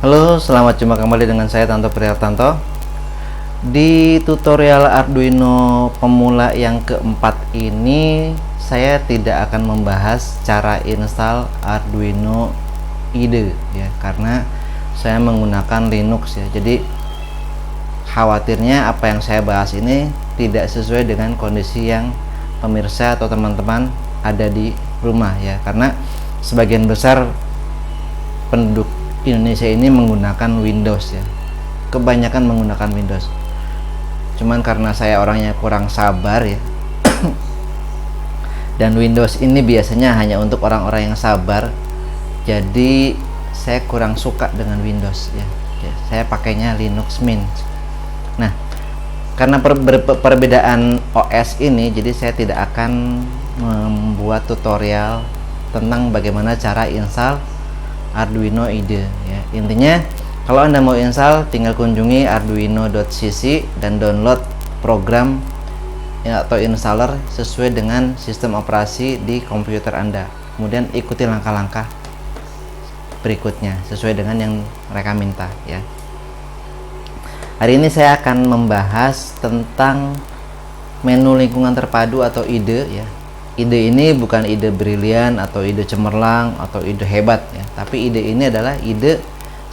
Halo, selamat jumpa kembali dengan saya Tanto Prihartanto. Di tutorial Arduino pemula yang keempat ini, saya tidak akan membahas cara install Arduino IDE ya, karena saya menggunakan Linux ya. Jadi khawatirnya apa yang saya bahas ini tidak sesuai dengan kondisi yang pemirsa atau teman-teman ada di rumah ya, karena sebagian besar penduduk Indonesia ini menggunakan Windows ya, kebanyakan menggunakan Windows. Cuman karena saya orangnya kurang sabar ya dan Windows ini biasanya hanya untuk orang-orang yang sabar, jadi saya kurang suka dengan Windows ya. Saya pakainya Linux Mint. Nah, karena perbedaan OS ini, jadi saya tidak akan membuat tutorial tentang bagaimana cara install Arduino IDE ya. Intinya kalau Anda mau install, tinggal kunjungi arduino.cc dan download program ya, atau installer sesuai dengan sistem operasi di komputer Anda. Kemudian ikuti langkah-langkah berikutnya sesuai dengan yang mereka minta ya. Hari ini saya akan membahas tentang menu lingkungan terpadu atau IDE ya. Ide ini bukan ide brilian atau ide cemerlang atau ide hebat ya, tapi ide ini adalah ide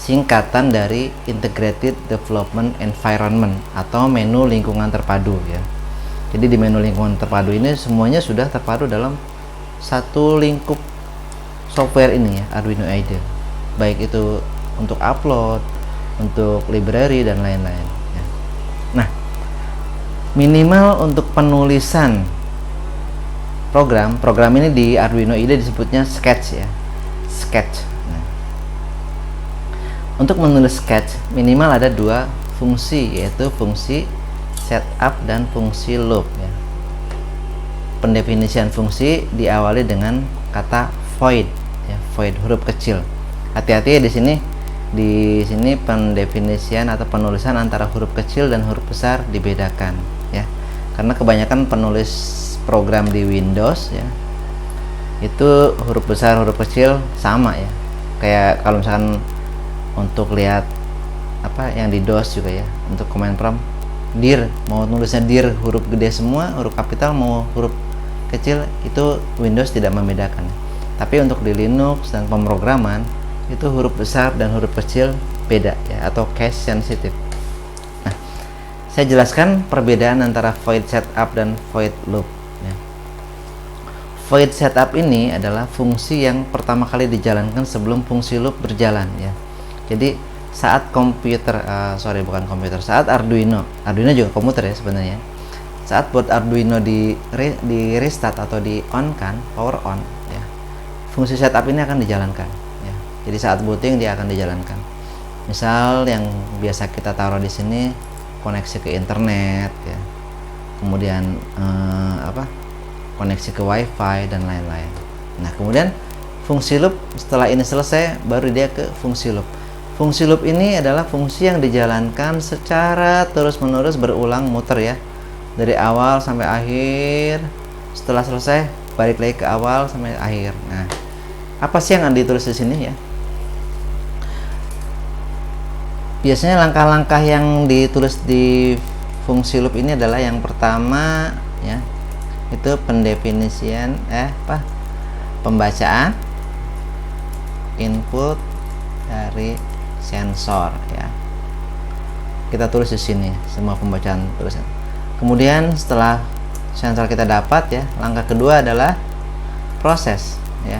singkatan dari Integrated Development Environment atau menu lingkungan terpadu ya. Jadi di menu lingkungan terpadu ini semuanya sudah terpadu dalam satu lingkup software ini ya, Arduino IDE. Baik itu untuk upload, untuk library dan lain-lain ya. Nah, minimal untuk penulisan program ini di Arduino IDE disebutnya sketch ya, sketch. Nah, untuk menulis sketch minimal ada dua fungsi, yaitu fungsi setup dan fungsi loop ya. Pendefinisian fungsi diawali dengan kata void ya, void huruf kecil. Hati-hati ya di sini pendefinisian atau penulisan antara huruf kecil dan huruf besar dibedakan ya, karena kebanyakan penulis program di Windows ya itu huruf besar huruf kecil sama ya, kayak kalau misalkan untuk lihat apa yang di DOS juga ya, untuk command prompt dir mau nulisnya dir huruf gede semua, huruf kapital mau huruf kecil, itu Windows tidak membedakan. Tapi untuk di Linux dan pemrograman itu huruf besar dan huruf kecil beda ya, atau case sensitive. Nah, saya jelaskan perbedaan antara void setup dan void loop. Void setup ini adalah fungsi yang pertama kali dijalankan sebelum fungsi loop berjalan ya. Jadi saat saat Arduino juga komputer ya sebenarnya. Saat buat Arduino di restart atau di on kan, power on ya, fungsi setup ini akan dijalankan ya. Jadi saat booting dia akan dijalankan. Misal yang biasa kita taruh di sini koneksi ke internet ya. Kemudian koneksi ke WiFi dan lain-lain. Nah, kemudian fungsi loop setelah ini selesai baru dia ke fungsi loop. Fungsi loop ini adalah fungsi yang dijalankan secara terus-menerus berulang muter ya, dari awal sampai akhir. Setelah selesai balik lagi ke awal sampai akhir. Nah, apa sih yang ditulis di sini ya? Biasanya langkah-langkah yang ditulis di fungsi loop ini adalah yang pertama ya, itu pendefinisian pembacaan input dari sensor ya. Kita tulis di sini semua pembacaan tulisan. Kemudian setelah sensor kita dapat ya, langkah kedua adalah proses ya.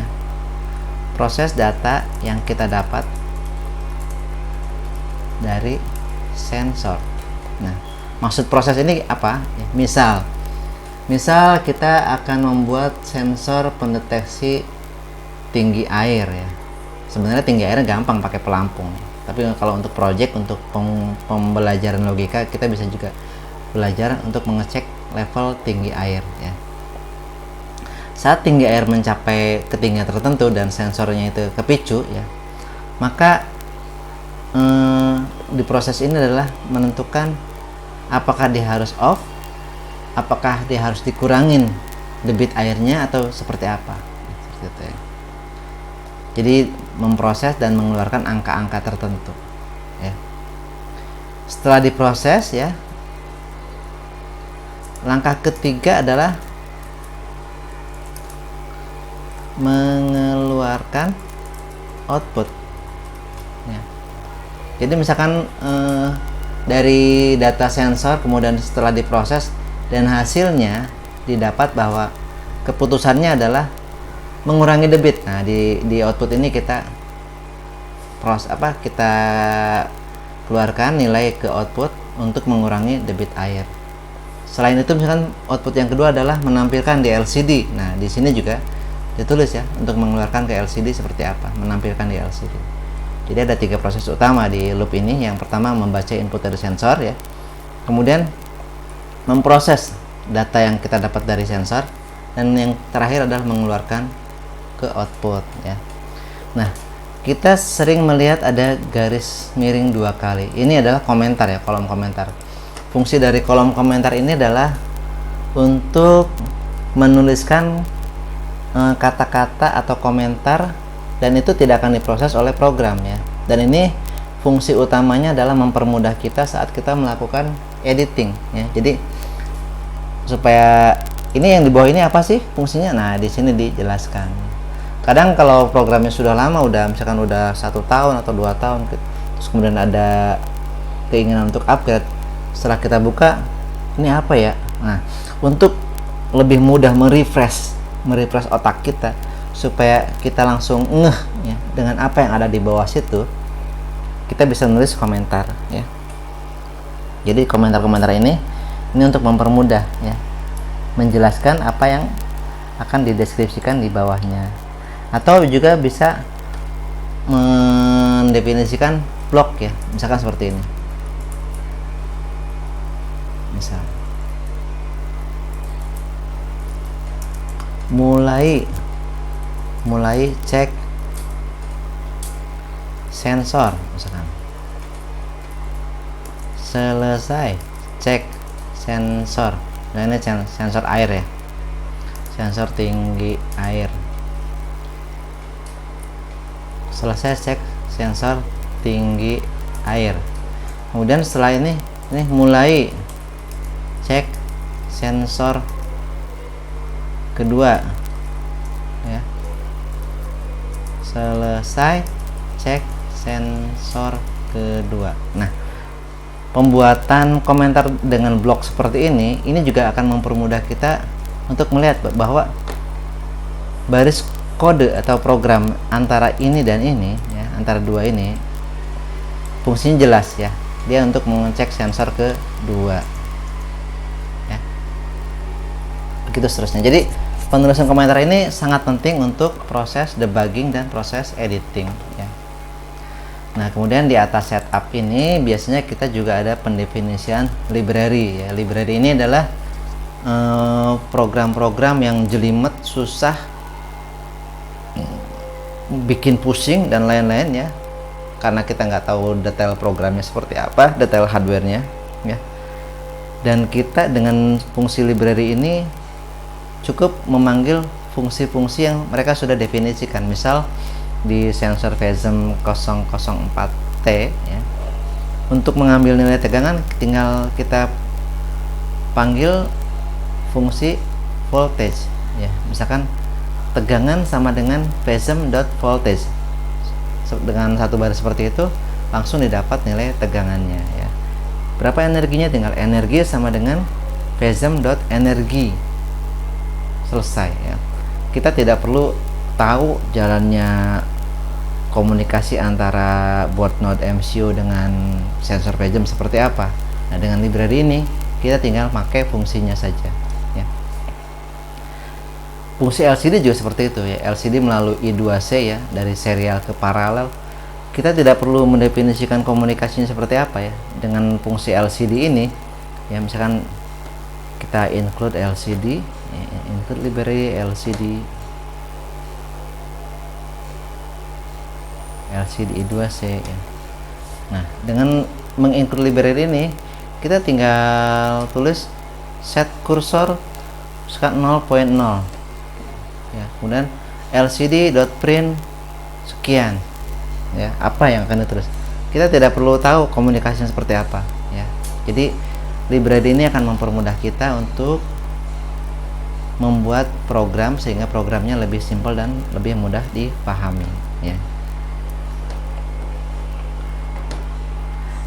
Proses data yang kita dapat dari sensor. Nah, maksud proses ini apa? Ya, Misal kita akan membuat sensor pendeteksi tinggi air ya. Sebenarnya tinggi air gampang pakai pelampung. Tapi kalau untuk project, untuk pembelajaran logika, kita bisa juga belajar untuk mengecek level tinggi air ya. Saat tinggi air mencapai ketinggian tertentu dan sensornya itu kepicu ya, maka di proses ini adalah menentukan apakah dia harus off, apakah dia harus dikurangin debit airnya atau seperti apa. Seperti itu ya. Jadi memproses dan mengeluarkan angka-angka tertentu ya. Setelah diproses ya, langkah ketiga adalah mengeluarkan output ya. Jadi misalkan dari data sensor kemudian setelah diproses dan hasilnya didapat bahwa keputusannya adalah mengurangi debit. Nah, di output ini kita kita keluarkan nilai ke output untuk mengurangi debit air. Selain itu misalkan output yang kedua adalah menampilkan di LCD. Nah, di sini juga ditulis ya untuk mengeluarkan ke LCD seperti apa, menampilkan di LCD. Jadi ada 3 proses utama di loop ini. Yang pertama membaca input dari sensor ya. Kemudian memproses data yang kita dapat dari sensor, dan yang terakhir adalah mengeluarkan ke output ya. Nah, kita sering melihat ada garis miring 2 kali. Ini adalah komentar ya, kolom komentar. Fungsi dari kolom komentar ini adalah untuk menuliskan kata-kata atau komentar, dan itu tidak akan diproses oleh program ya. Dan ini fungsi utamanya adalah mempermudah kita saat kita melakukan editing ya. Jadi supaya ini yang di bawah ini apa sih fungsinya? Nah, di sini dijelaskan. Kadang kalau programnya sudah lama, misalkan udah 1 tahun atau 2 tahun, terus kemudian ada keinginan untuk upgrade, setelah kita buka, ini apa ya? Nah, untuk lebih mudah merefresh otak kita supaya kita langsung ngeh ya dengan apa yang ada di bawah situ, kita bisa nulis komentar ya. Jadi komentar-komentar ini untuk mempermudah ya, menjelaskan apa yang akan dideskripsikan di bawahnya, atau juga bisa mendefinisikan blok ya, misalkan seperti ini. Misal mulai cek sensor misalkan, selesai cek sensor. Nah, ini sensor air ya, sensor tinggi air. Selesai cek sensor tinggi air. Kemudian setelah ini mulai cek sensor kedua ya. Selesai cek sensor kedua. Nah, pembuatan komentar dengan blok seperti ini juga akan mempermudah kita untuk melihat bahwa baris kode atau program antara ini dan ini ya, antara dua ini fungsinya jelas ya. Dia untuk mengecek sensor kedua ya. Begitu seterusnya. Jadi penulisan komentar ini sangat penting untuk proses debugging dan proses editing ya. Nah, kemudian di atas setup ini biasanya kita juga ada pendefinisian library ya. Library ini adalah program-program yang jelimet, susah, bikin pusing dan lain-lain ya, karena kita nggak tahu detail programnya seperti apa, detail hardwarenya ya. Dan kita dengan fungsi library ini cukup memanggil fungsi-fungsi yang mereka sudah definisikan. Misal di sensor VESM 004T ya, untuk mengambil nilai tegangan tinggal kita panggil fungsi voltage ya. Misalkan tegangan sama dengan VESM.voltage, dengan satu baris seperti itu langsung didapat nilai tegangannya ya. Berapa energinya, tinggal energi sama dengan VESM.energy, selesai ya. Kita tidak perlu tahu jalannya komunikasi antara board node MCU dengan sensor VESM seperti apa. Nah, dengan library ini kita tinggal pakai fungsinya saja ya. Fungsi LCD juga seperti itu ya. LCD melalui I2C ya, dari serial ke paralel. Kita tidak perlu mendefinisikan komunikasinya seperti apa ya. Dengan fungsi LCD ini ya, misalkan kita include LCD ya, include library LCD I2C ya. Nah, dengan menginclude library ini kita tinggal tulis set cursor sekat 0.0 ya, kemudian lcd.print sekian, ya apa yang akan ditulis. Kita tidak perlu tahu komunikasinya seperti apa, ya. Jadi LibreD ini akan mempermudah kita untuk membuat program sehingga programnya lebih simpel dan lebih mudah dipahami, ya.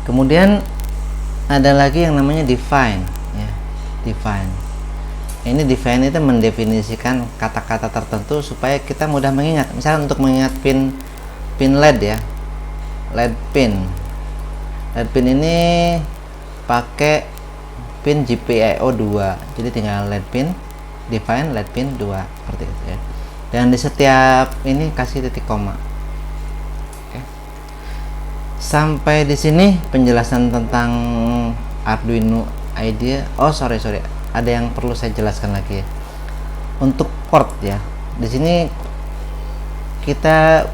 Kemudian ada lagi yang namanya define, ya. Define ini itu mendefinisikan kata-kata tertentu supaya kita mudah mengingat. Misalnya untuk mengingat pin LED, ya, LED pin ini pakai pin GPIO 2, jadi tinggal LED pin define LED pin 2 seperti itu, ya. Dan di setiap ini kasih titik koma. Oke. Sampai di sini penjelasan tentang Arduino IDE. Oh, sorry, ada yang perlu saya jelaskan lagi, ya. Untuk port, ya, di sini kita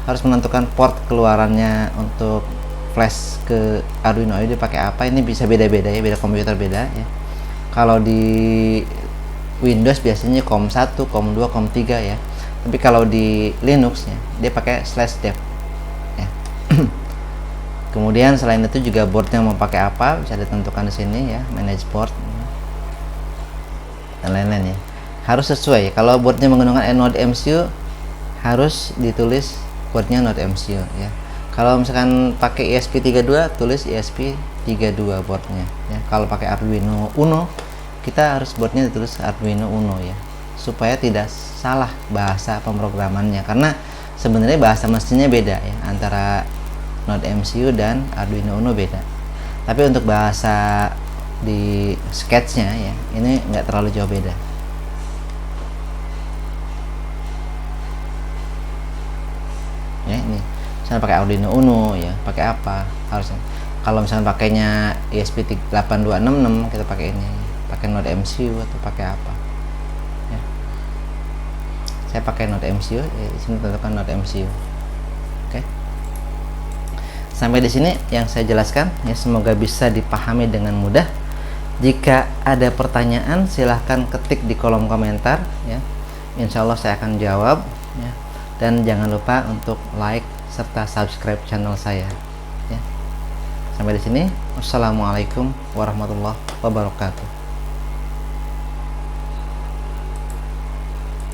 harus menentukan port keluarannya untuk flash ke Arduino IDE pakai apa. Ini bisa beda-beda, ya, beda komputer beda, ya. Kalau di Windows biasanya COM1, COM2, COM3, ya. Tapi kalau di Linux, ya, dia pakai /dev, ya. Kemudian selain itu juga boardnya mau pakai apa bisa ditentukan di sini, ya, manage board dan lain-lain, ya. Harus sesuai. Kalau boardnya menggunakan Node MCU harus ditulis boardnya Node MCU, ya. Kalau misalkan pakai ESP32 tulis ESP32 boardnya, ya. Kalau pakai Arduino Uno kita harus boardnya ditulis Arduino Uno, ya, supaya tidak salah bahasa pemrogramannya, karena sebenarnya bahasa mesinnya beda, ya, antara Node MCU dan Arduino Uno beda. Tapi untuk bahasa di sketchnya, ya, ini nggak terlalu jauh beda. Ya, ini misalnya pakai Arduino Uno, ya, pakai apa harusnya. Kalau misalnya pakainya ESP8266 kita pakai ini, pakai Node MCU atau pakai apa, ya. Saya pakai Node MCU, ya, di sini tentukan Node MCU. Oke. Sampai di sini yang saya jelaskan, ya, semoga bisa dipahami dengan mudah. Jika ada pertanyaan silahkan ketik di kolom komentar, ya. Insya Allah saya akan jawab, ya. Dan jangan lupa untuk like serta subscribe channel saya, ya. Sampai di sini. Wassalamualaikum warahmatullahi wabarakatuh.